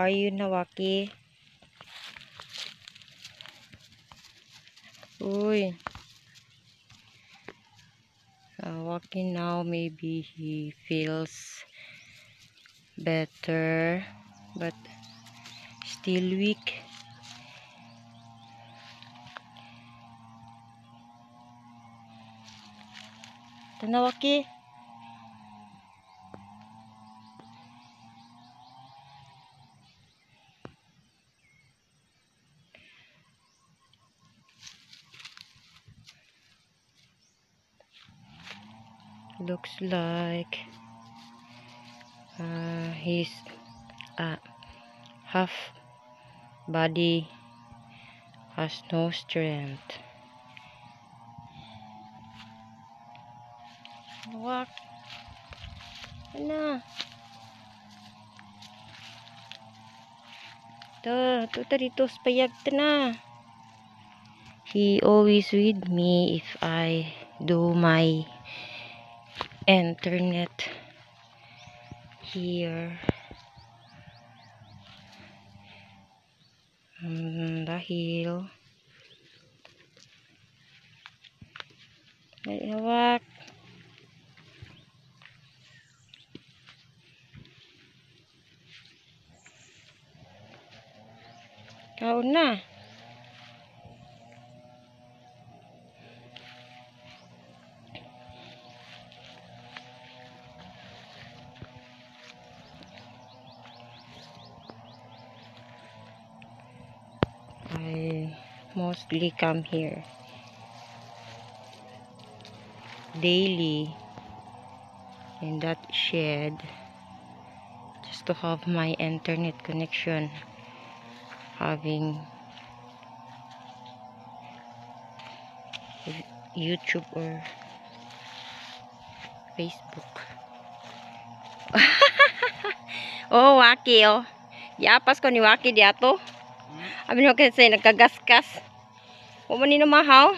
are you na, Waky? Uy. Waky now, maybe he feels better, but still weak. Ito na, Waky. Looks like his half body has no strength. Wak. Ano? Ito dito payag na. He always with me if I do my internet here. Dahil Wak. Kau na. I mostly come here daily in that shed just to have my internet connection, having YouTube or Facebook. Oh, Waky, oh. Yapas ko ni Waky diato. Abi no kasi nagkagaskas. Wa man ni mahaw.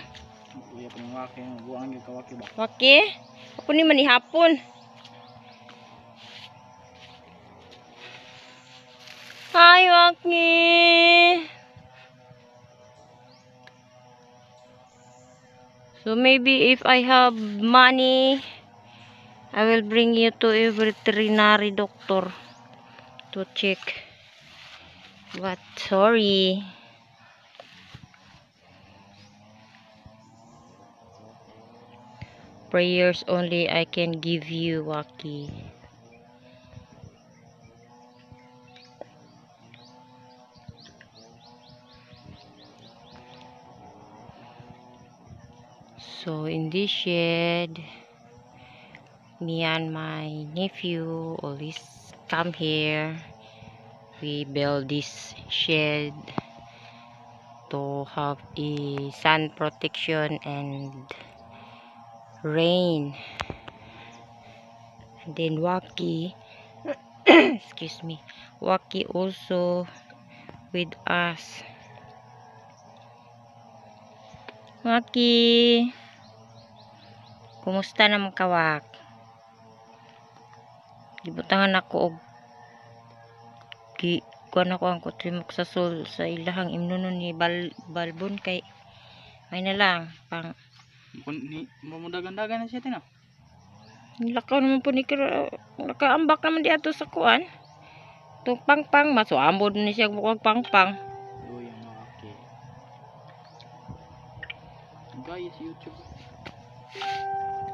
Iya pun Waky, buang ka Waky ba. Waky, ako ni man hapon. Hi, Waky. So maybe if I have money, I will bring you to a veterinary doctor to check. But sorry. Prayers only I can give you, Waky. So in this shed, me and my nephew always come here. We build this shed to have a sun protection and rain. And then Waky, excuse me, Waky also with us. Waky, kumusta naman ka, Wak? Gibutangan ako og kuan ako ang kutrimok sa sol sa ilahang imnunon ni balbon kay may na lang pang Ni mamudagan-dagan na siya tino. lakaw naman po ni nakaambak naman di ato sa kuan. Itong pangpang masuambod ni siya bukwag pangpang. Oh, yan Waky. Guys, YouTube.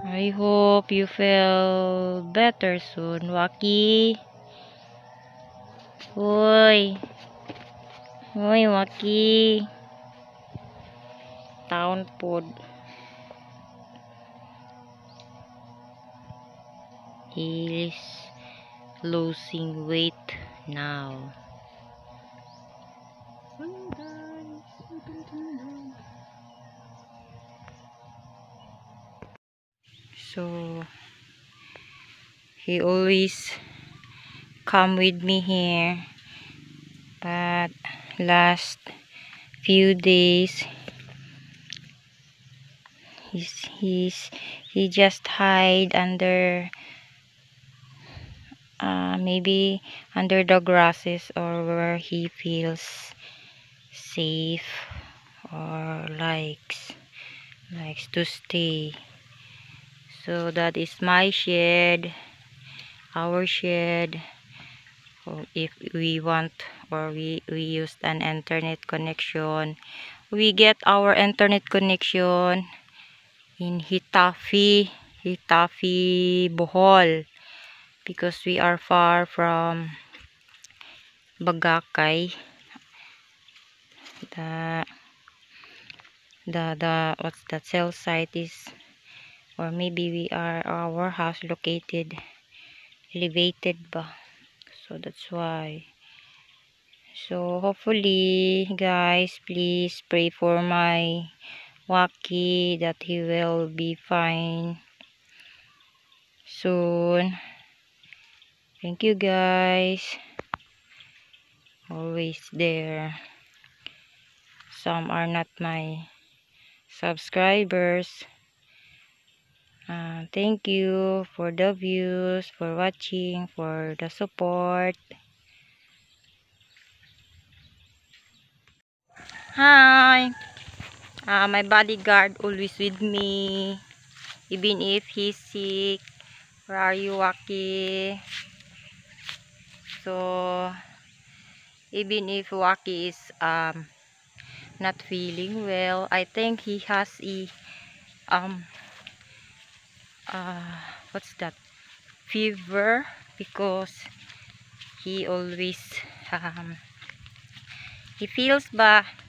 I hope you feel better soon, Waky. Hoy. Hoy, Waky. Town pod. He is losing weight now. So he always come with me here, but last few days he just hide under maybe under the grasses or where he feels safe or likes to stay. So that is my shed, our shed. If we want or we used an internet connection, we get our internet connection in Hitafi, Bohol, because we are far from Bagakay. The what's that cell site is, or maybe we are our house located elevated ba, so that's why. So hopefully guys, please pray for my Waky that he will be fine soon. Thank you guys, always there. Some are not my subscribers. Thank you for the views, for watching, for the support. Hi! My bodyguard always with me, even if he's sick. Where are you, Waky? So, even if Waky is not feeling well, I think he has a what's that, fever, because he always he feels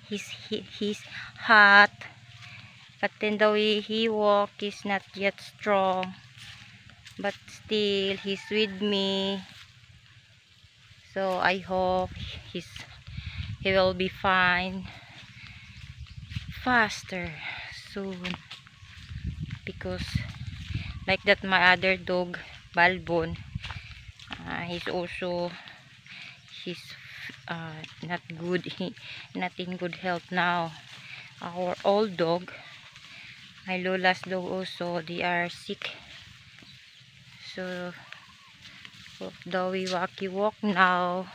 he's hot, but then the way he walk is not yet strong, but still he's with me. So I hope he will be fine faster soon, because like that my other dog Balbon, he's not good, not in good health now. Our old dog, my Lola's dog also, they are sick. So the way Waky walk now,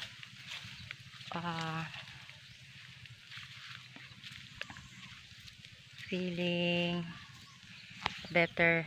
feeling better